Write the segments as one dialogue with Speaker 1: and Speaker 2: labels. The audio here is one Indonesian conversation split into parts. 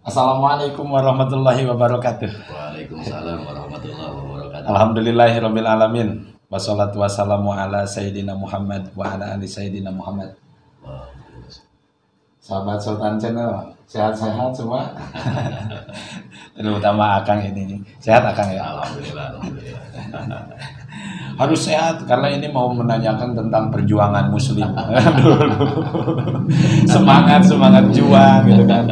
Speaker 1: Assalamualaikum warahmatullahi wabarakatuh.
Speaker 2: Waalaikumsalam warahmatullahi wabarakatuh.
Speaker 1: Alhamdulillahirabbil alamin. Wassalatu wassalamu ala sayyidina Muhammad wa ala ali sayyidina Muhammad.
Speaker 2: Wah,
Speaker 1: Sahabat Sultan Channel, sehat-sehat semua. Terutama Akang ini. Sehat Akang ya?
Speaker 2: alhamdulillah, alhamdulillah.
Speaker 1: Harus sehat karena ini mau menanyakan tentang perjuangan muslim. Semangat juang gitu kan.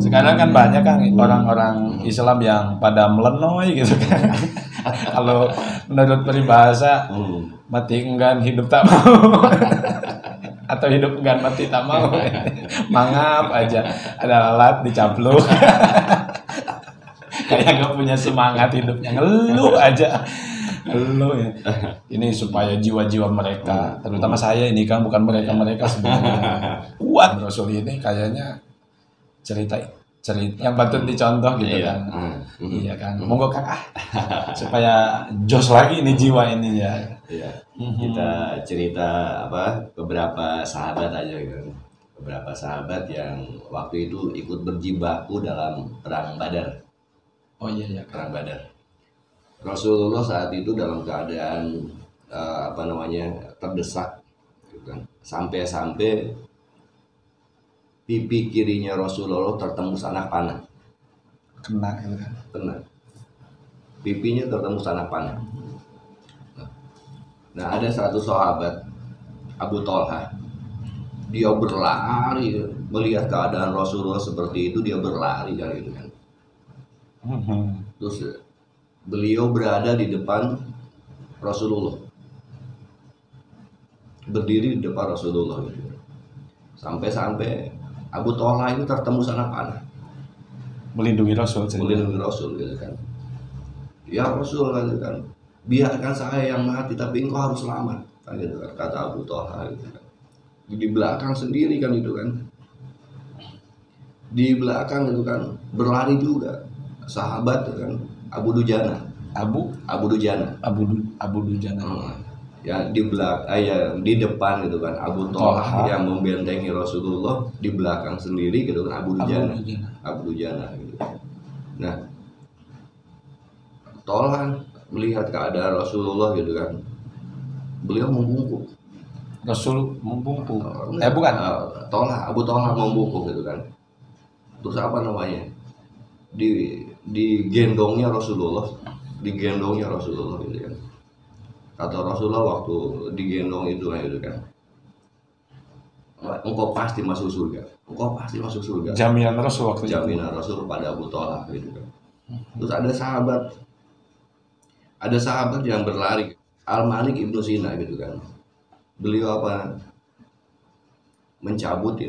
Speaker 1: Sekarang kan banyak kan orang-orang Islam yang pada melenoy gitu kan. Kalau menurut peribahasa mati enggan hidup tak mau. Atau hidup enggan mati tak mau. Mangap aja ada alat dicapluk. Kayak nggak punya semangat hidupnya, ngeluh aja. Ngeluh ya. Ini supaya jiwa-jiwa mereka, terutama saya ini kan, bukan mereka sebenarnya kuat. Rasul ini kayaknya cerita yang patut dicontoh gitu
Speaker 2: Iya.
Speaker 1: kan. Iya kan. Monggo Kang supaya jos lagi ini jiwa ini ya.
Speaker 2: Iya. Kita cerita beberapa sahabat aja gitu. Beberapa sahabat yang waktu itu ikut berjibaku dalam perang Badar.
Speaker 1: Oh iya
Speaker 2: Perang Badar. Rasulullah saat itu dalam keadaan terdesak gitu kan. Sampai pipi kirinya Rasulullah tertembus anak panah.
Speaker 1: Kena gitu kan.
Speaker 2: Kena. Pipinya tertembus anak panah. Nah, ada satu sahabat Abu Thalha. Dia berlari melihat keadaan Rasulullah seperti itu, dia berlari kan gitu kan. Terus beliau berada di depan Rasulullah, berdiri di depan Rasulullah gitu. Sampai Abu Thalha itu tertembus anak panah,
Speaker 1: Melindungi Rasul.
Speaker 2: melindungi Rasul gitu kan. Ya Rasul gitu kan, biarkan saya yang mati tapi engkau harus selamat kan gitu kan, kata Abu Thalha gitu kan. Di belakang sendiri kan itu kan, di belakang itu kan berlari juga sahabat kan, Abu Dujana. Ya di di depan gitu kan Abu Thalha yang membentengi Rasulullah, di belakang sendiri gitu kan Abu Dujana gitu. Nah, Thalha melihat keadaan Rasulullah gitu kan, beliau membungkuk.
Speaker 1: Rasul membungkuk.
Speaker 2: Bukan. Abu Thalha membungkuk gitu kan. Terus digendongnya Rasulullah gitu kan. Kata Rasulullah waktu digendong itu kan, engkau pasti masuk surga.
Speaker 1: Jaminan Rasul waktu itu.
Speaker 2: Jaminan Rasul pada Abu Thalha gitu kan. Terus ada sahabat yang berlari, Al-Malik Ibnu Sina gitu kan. Beliau mencabut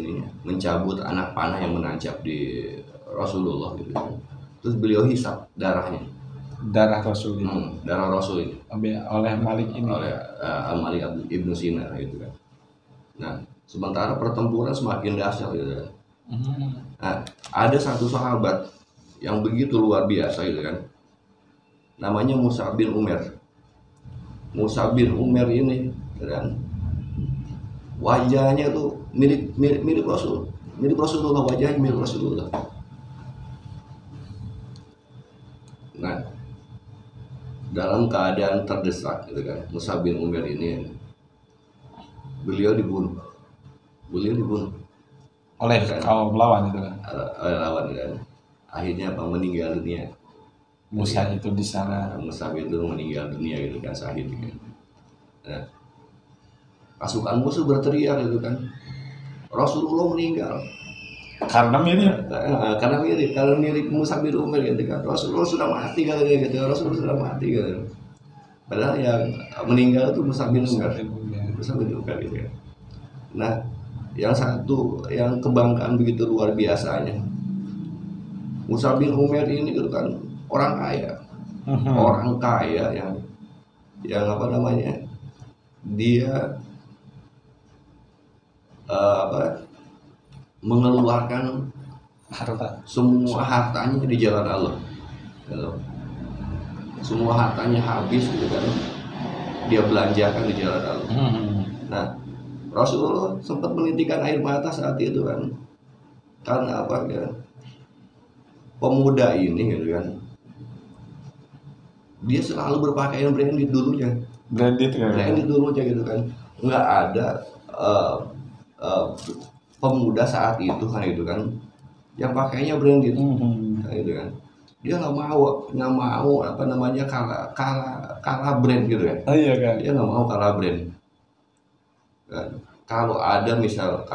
Speaker 2: anak panah yang menancap di Rasulullah gitu kan. Terus beliau hisap darah Rasul itu. Darah Rasul itu
Speaker 1: Oleh Malik ini.
Speaker 2: Oleh Al-Malik Ibnu Sina gitu kan. Nah, sementara pertempuran semakin dahsyat gitu kan. Nah, ada satu sahabat yang begitu luar biasa gitu kan. Namanya Mus'ab bin Umair. Mus'ab bin Umair ini kan, wajahnya tuh mirip Rasulullah, wajahnya mirip Rasulullah. Nah, dalam keadaan terdesak gitu kan, Mus'ab bin Umair ini beliau dibunuh
Speaker 1: Oleh
Speaker 2: kan,
Speaker 1: kaum lawan itu kan.
Speaker 2: oleh lawan kan. Akhirnya meninggal dunia.
Speaker 1: Musa itu di sana.
Speaker 2: Mus'ab itu meninggal dunia gitu kan, syahid gitu. Nah, pasukan musuh berteriak gitu kan, Rasulullah meninggal.
Speaker 1: Karena mirip.
Speaker 2: Karena mirip Mus'ab bin Umair gitu kan. Rasulullah sudah mati katanya gitu. Padahal yang meninggal itu Mus'ab bin Umair gitu kan. Nah, yang satu yang kebanggaan begitu luar biasanya, Mus'ab bin Umair ini gitu kan, orang kaya. Orang kaya yang dia mengeluarkan semua hartanya di jalan Allah gitu. Semua hartanya habis gitu kan, dia belanjakan di jalan Allah. Nah, Rasulullah sempat menitikan air mata saat itu kan, karena pemuda ini gitu kan, dia selalu berpakaian branded dulunya.
Speaker 1: Branded kan.
Speaker 2: Branded dulunya gitu kan. Nggak ada pemuda saat itu kan yang pakainya branded. Kan gitu kan. Dia nggak mau apa namanya kalah brand gitu kan.
Speaker 1: Oh iya kan.
Speaker 2: Dia nggak mau kalah brand. Kan. Kalau ada misal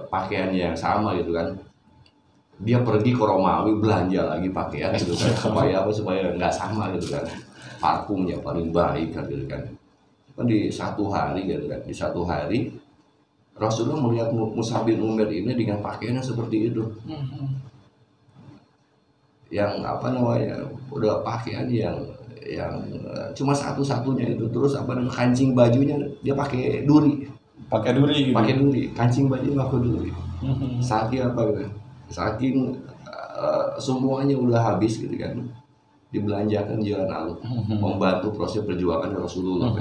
Speaker 2: pakaian yang sama gitu kan, dia pergi ke Romawi belanja lagi pakaian gitu kan, supaya nggak sama gitu kan, parfumnya paling baik kan gitu kan. Di satu hari gitu kan, Rasulullah melihat Mus'ab bin Umair ini dengan pakaiannya seperti itu, yang apa namanya, udah pakaian yang cuma satu-satunya itu, terus apa namanya, kancing bajunya dia pakai duri gitu. Kancing baju pakai duri. Saking apa gitu, saking semuanya udah habis gitu kan, dibelanjakan jalan Allah, membantu proses perjuangan Rasulullah.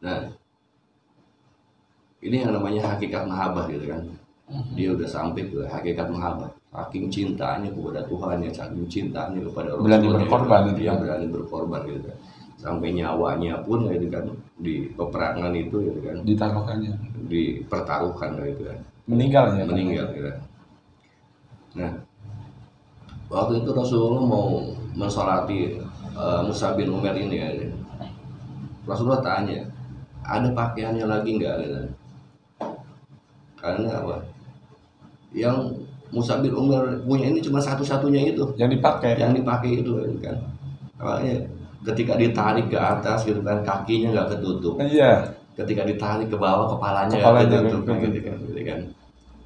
Speaker 2: Nah, ini yang namanya hakikat mahabbah gitu kan. Dia udah sampai ke hakikat mahabbah, saking cintanya kepada Tuhan, saking cintanya kepada Rasulullah,
Speaker 1: berani berkorban gitu.
Speaker 2: Dia berani berkorban gitu kan, sampai nyawanya pun gitu kan di peperangan itu gitu kan, dipertaruhkan gitu kan, meninggal gitu kan. Nah, waktu itu Rasulullah mau mensolati Mus'ab bin Umair ini ya. Rasulullah tanya, ada pakaiannya lagi nggak gitu. Karena apa? Yang Mus'ab bin Umair punya ini cuma satu-satunya itu yang dipakai itu kan. Makanya ketika ditarik ke atas gitu kan, kakinya nggak ketutup.
Speaker 1: Iya.
Speaker 2: Ketika ditarik ke bawah, kepalanya nggak ketutup gitu kan.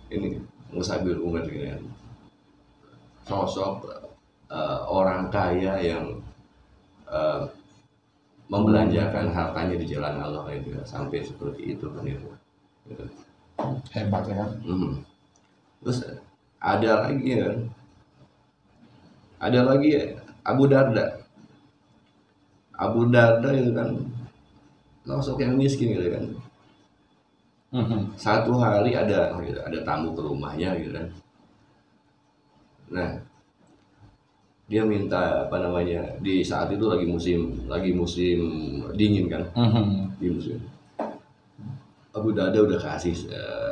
Speaker 2: Ini Mus'ab bin Umair gitu kan. Sosok orang kaya yang membelanjakan hartanya di jalan Allah itu, sampai seperti itu kan itu. Gitu.
Speaker 1: Hebat ya kan.
Speaker 2: Terus ada lagi Abu Darda itu kan, sosok yang miskin gitu kan. Satu hari ada tamu ke rumahnya gitu kan. Nah, dia minta apa namanya, di saat itu lagi musim dingin kan. Di musim, Abu Darda udah kasih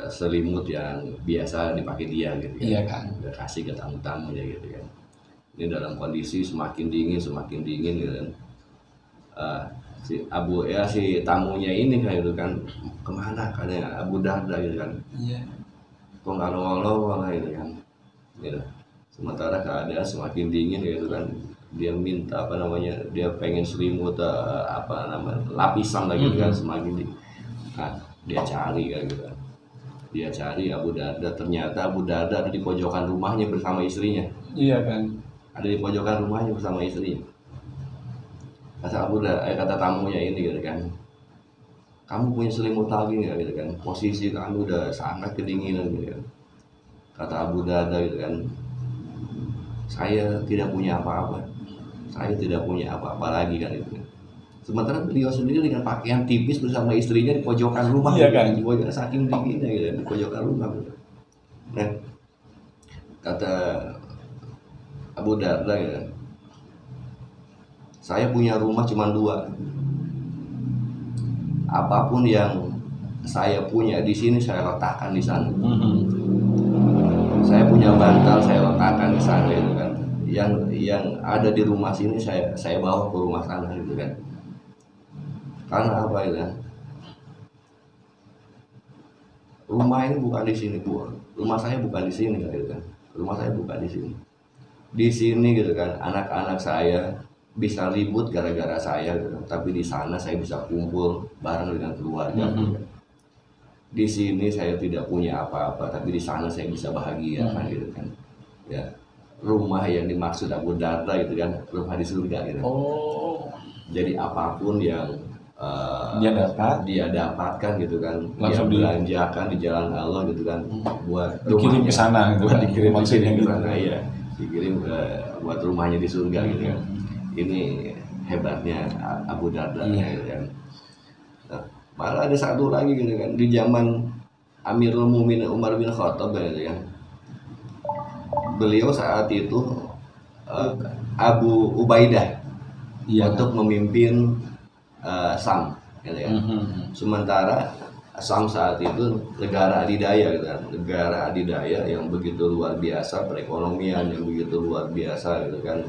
Speaker 2: selimut yang biasa dipakai dia gitu kan.
Speaker 1: Iya kan.
Speaker 2: Udah kasih ke tamu-tamunya gitu kan. Ini dalam kondisi semakin dingin gitu kan. Si tamunya ini kayak gitu kan, kemana katanya Abu Darda gitu kan. Iya. Kok nggak nongol gitu kan. Gitu. Sementara keadaan semakin dingin gitu kan, dia minta apa namanya, dia pengen selimut lapisan lagi gitu kan, semakin dingin. Nah, dia cari kan gitu kan. Dia cari Abu Darda, ternyata Abu Darda ada di pojokan rumahnya bersama istrinya.
Speaker 1: Iya kan. Ada
Speaker 2: di pojokan rumahnya bersama istrinya. Kata tamunya ini gitu kan, kamu punya selimut lagi nggak gitu kan? Posisi kamu udah sangat kedinginan gitu kan. Kata Abu Darda gitu kan, saya tidak punya apa-apa lagi kan itu. Sementara beliau sendiri dengan pakaian tipis bersama istrinya di pojokan rumah. Iya kan? Di pojokan, saking dinginnya gitu, di pojokan rumah gitu. Nah, kata Abu Darda gitu, saya punya rumah cuma 2. Apapun yang saya punya di sini saya letakkan di sana. Saya punya bantal, saya letakkan di sana gitu kan. Yang ada di rumah sini saya bawa ke rumah sana gitu kan. Karena apa ya? Rumah ini bukan di sini, Bu. Rumah saya bukan di sini gitu kan. Rumah saya bukan di sini. Di sini gitu kan, anak-anak saya bisa ribut gara-gara saya gitu. Tapi di sana saya bisa kumpul bareng dengan keluarga gitu kan. Di sini saya tidak punya apa-apa, tapi di sana saya bisa bahagia kan gitu kan. Ya, rumah yang dimaksud Abu Darda itu kan rumah di surga gitu. Jadi apapun yang dia dapatkan gitu kan, langsung dia belanjakan di jalan Allah gitu kan, buat dikirim ke sana gitu, buat dikirim ke sana, iya, dikirim buat rumahnya di surga gitu kan. Ini hebatnya Abu Darda gitu kan. Malah ada satu lagi gitu kan, di zaman Amirul Mukminin Umar bin Khattab gitu kan. beliau saat itu Abu Ubaidah untuk memimpin Sam, gitu ya. Sementara Sam saat itu negara adidaya, gitu kan, negara adidaya yang begitu luar biasa, perekonomian yang begitu luar biasa, gitu kan,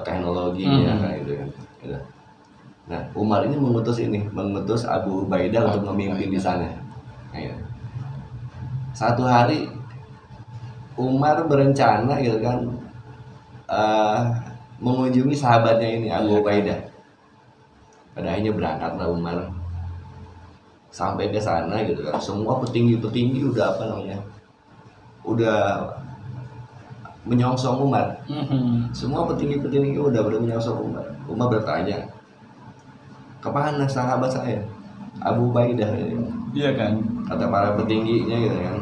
Speaker 2: teknologinya, kan, gitu kan. Gitu. Nah, Umar ini mengutus Abu Ubaidah untuk memimpin di sana. Gitu. Satu hari Umar berencana, gitu kan, mengunjungi sahabatnya ini Abu Ubaidah. Pada akhirnya berangkatlah Umar sampai ke sana, gitu kan. Semua petinggi udah udah menyongsong Umar. Semua petinggi udah menyongsong Umar. Umar bertanya, kemana sahabat saya Abu Ubaidah?
Speaker 1: Iya kan,
Speaker 2: kata para petingginya, gitu kan,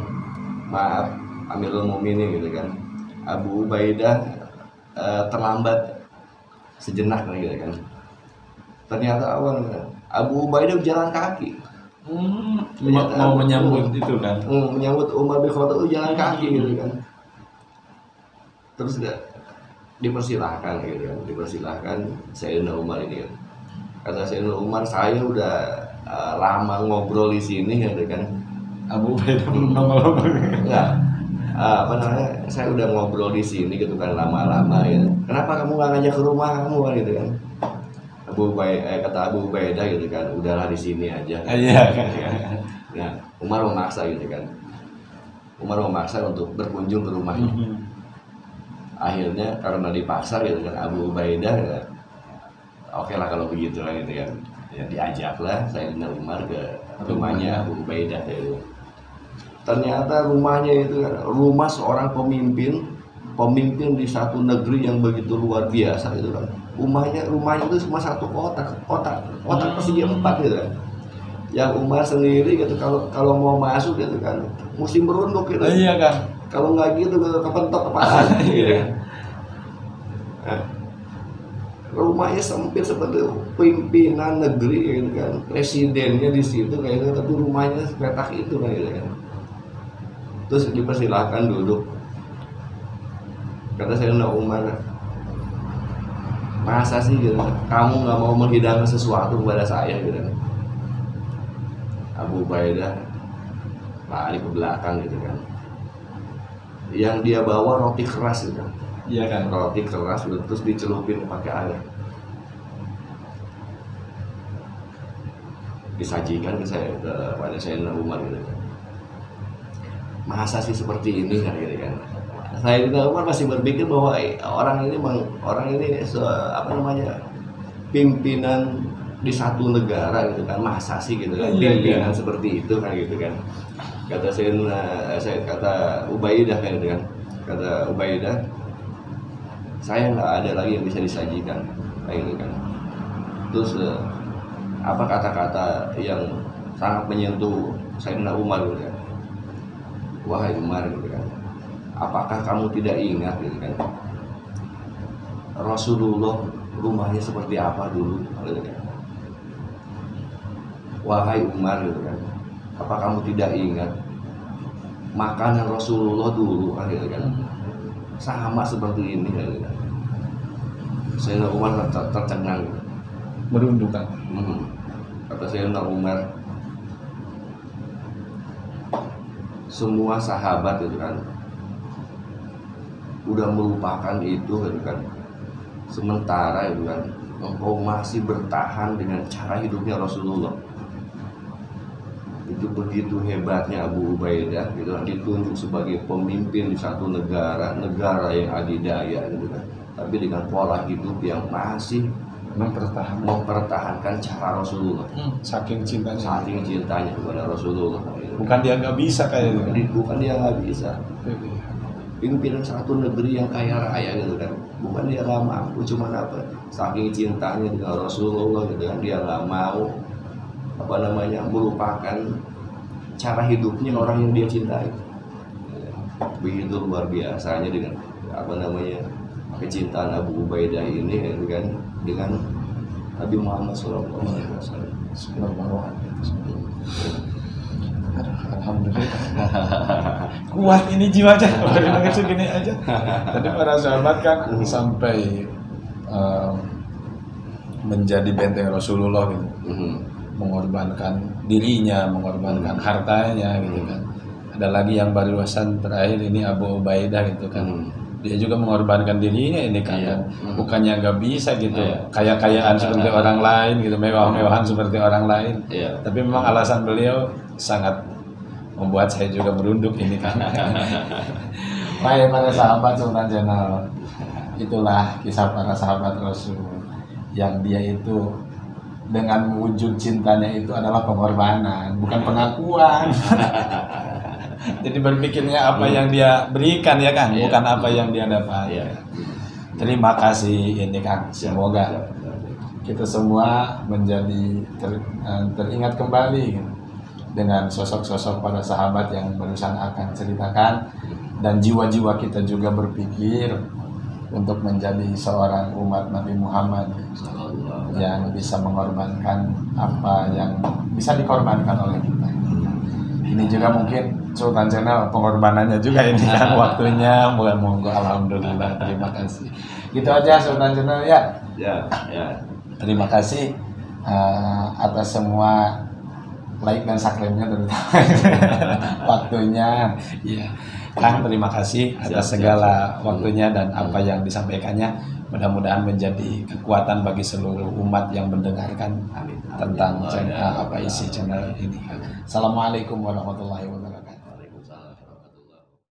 Speaker 2: maaf Amirul Mukminin, gitu kan, Abu Ubaidah terlambat sejenak, gitu kan. Ternyata Abu Ubaidah berjalan kaki.
Speaker 1: Mau menyambut itu kan,
Speaker 2: menyambut Umar bin Khattab jalan kaki, gitu kan. Terus dipersilahkan, gitu kan, dipersilahkan Sayyidina Umar ini, kan. Kata Sayyidina Umar, saya udah lama ngobrol di sini, gitu kan.
Speaker 1: Abu Ubaidah belum nongol.
Speaker 2: Enggak, saya udah ngobrol di sini, gitu kan, lama-lama, ya. Kenapa kamu nggak ngajak ke rumah kamu, gitu kan? Kata Abu Ubaidah, gitu kan, udahlah di sini aja.
Speaker 1: Iya kan.
Speaker 2: Nah, Umar memaksa, gitu kan. Umar memaksa untuk berkunjung ke rumahnya. Akhirnya karena dipaksa, gitu kan, Abu Ubaidah, ya, oke lah kalau begitu lah, gitu kan. Ya, diajaklah Sayyidina Umar ke rumahnya Abu Ubaidah, gitu. Ternyata rumahnya itu kan rumah seorang pemimpin di satu negeri yang begitu luar biasa, gitu kan. Rumahnya itu cuma satu kotak persegi 4, gitu kan. Yang Umar sendiri, gitu, kalau mau masuk, gitu kan, mesti merunduk, gitu.
Speaker 1: Iya kan.
Speaker 2: Kalau nggak gitu, kepentok kepala, gitu kan. Nah, rumahnya sempit seperti pimpinan negeri, gitu kan, presidennya di situ kayak gitu, tapi rumahnya sepetak itu, kan, gitu kan. Terus dipersilahkan duduk. Kata Sayyidina Umar, masa sih, gitu, kamu nggak mau menghidangkan sesuatu kepada saya, gitu kan. Abu Ubaidah lari ke belakang, gitu kan. Yang dia bawa roti keras, gitu kan.
Speaker 1: Iya kan.
Speaker 2: Roti keras, terus dicelupin pakai air, disajikan kepada Sayyidina Umar, gitu kan. Masa sih seperti ini, kan, gitu kan. Sayyidina Umar masih berpikir bahwa orang ini pimpinan di satu negara, gitu kan. Masa sih, gitu kan, pimpinan seperti itu, kan, gitu kan. Kata kata Ubaidah, kan, gitu kan. Kata Ubaidah, saya nggak ada lagi yang bisa disajikan, kayak gitu kan. Terus apa kata-kata yang sangat menyentuh Sayyidina Umar, gitu kan. Wahai Umar, gitu kan, apakah kamu tidak ingat, gitu kan, Rasulullah rumahnya seperti apa dulu, gitu kan. Wahai Umar, gitu kan, apa kamu tidak ingat makanan Rasulullah dulu, gitu kan, sama seperti ini, gitu kan. Sayyidina Umar tercengang,
Speaker 1: Merunduk kan.
Speaker 2: Kata Sayyidina Umar, semua sahabat, gitu kan, udah melupakan itu, gitu kan. Sementara, gitu kan, engkau masih bertahan dengan cara hidupnya Rasulullah. Itu begitu hebatnya Abu Ubaidah, gitu kan, ditunjuk sebagai pemimpin di satu negara yang adidaya, gitu kan. Tapi dengan pola hidup yang masih mempertahankan cara Rasulullah.
Speaker 1: Saking cintanya
Speaker 2: kepada Rasulullah.
Speaker 1: Bukan dia nggak bisa kayak gitu.
Speaker 2: Bukan dia nggak bisa. Pimpinan satu negeri yang kaya raya, gitu kan. Bukan dia nggak mampu, cuman apa? Saking cintanya dengan Rasulullah, gitu kan. Dia nggak mau melupakan cara hidupnya orang yang dia cintai. Begitu luar biasanya dengan kecintaan Abu Ubaidah ini, gitu kan, dengan Nabi Muhammad SAW.
Speaker 1: Alhamdulillah. Kuat ini jiwanya. Baru dengar segini aja. Tadi para sahabat kan sampai menjadi benteng Rasulullah gitu. Mengorbankan dirinya, mengorbankan hartanya gitu kan. Ada lagi yang barusan terakhir ini Abu Ubaidah gitu kan. Dia juga mengorbankan dirinya ini kan. Bukannya nggak bisa gitu, kaya-kayaan seperti orang lain gitu, mewah-mewahan seperti orang lain. Tapi memang alasan beliau sangat membuat saya juga merunduk ini kan. Baik para sahabat Sultan Channel, itulah kisah para sahabat Rasul yang dia itu dengan wujud cintanya itu adalah pengorbanan, bukan pengakuan. Jadi berpikirnya apa yang dia berikan ya kan, bukan apa yang dia dapat. Terima kasih ini Kang. Semoga kita semua menjadi teringat kembali dengan sosok-sosok para sahabat yang barusan akan ceritakan, dan jiwa-jiwa kita juga berpikir untuk menjadi seorang umat Nabi Muhammad yang bisa mengorbankan apa yang bisa dikorbankan oleh kita. Ini juga mungkin Sultan Channel pengorbanannya juga ini kan, waktunya monggo. Alhamdulillah, terima kasih. Gitu aja Sultan Channel ya. Terima kasih atas semua like dan subscribe-nya terutama waktunya. Ya, Kang, terima kasih atas segala waktunya dan apa yang disampaikannya. Mudah-mudahan menjadi kekuatan bagi seluruh umat yang mendengarkan tentang isi channel ini. Assalamualaikum warahmatullahi wabarakatuh.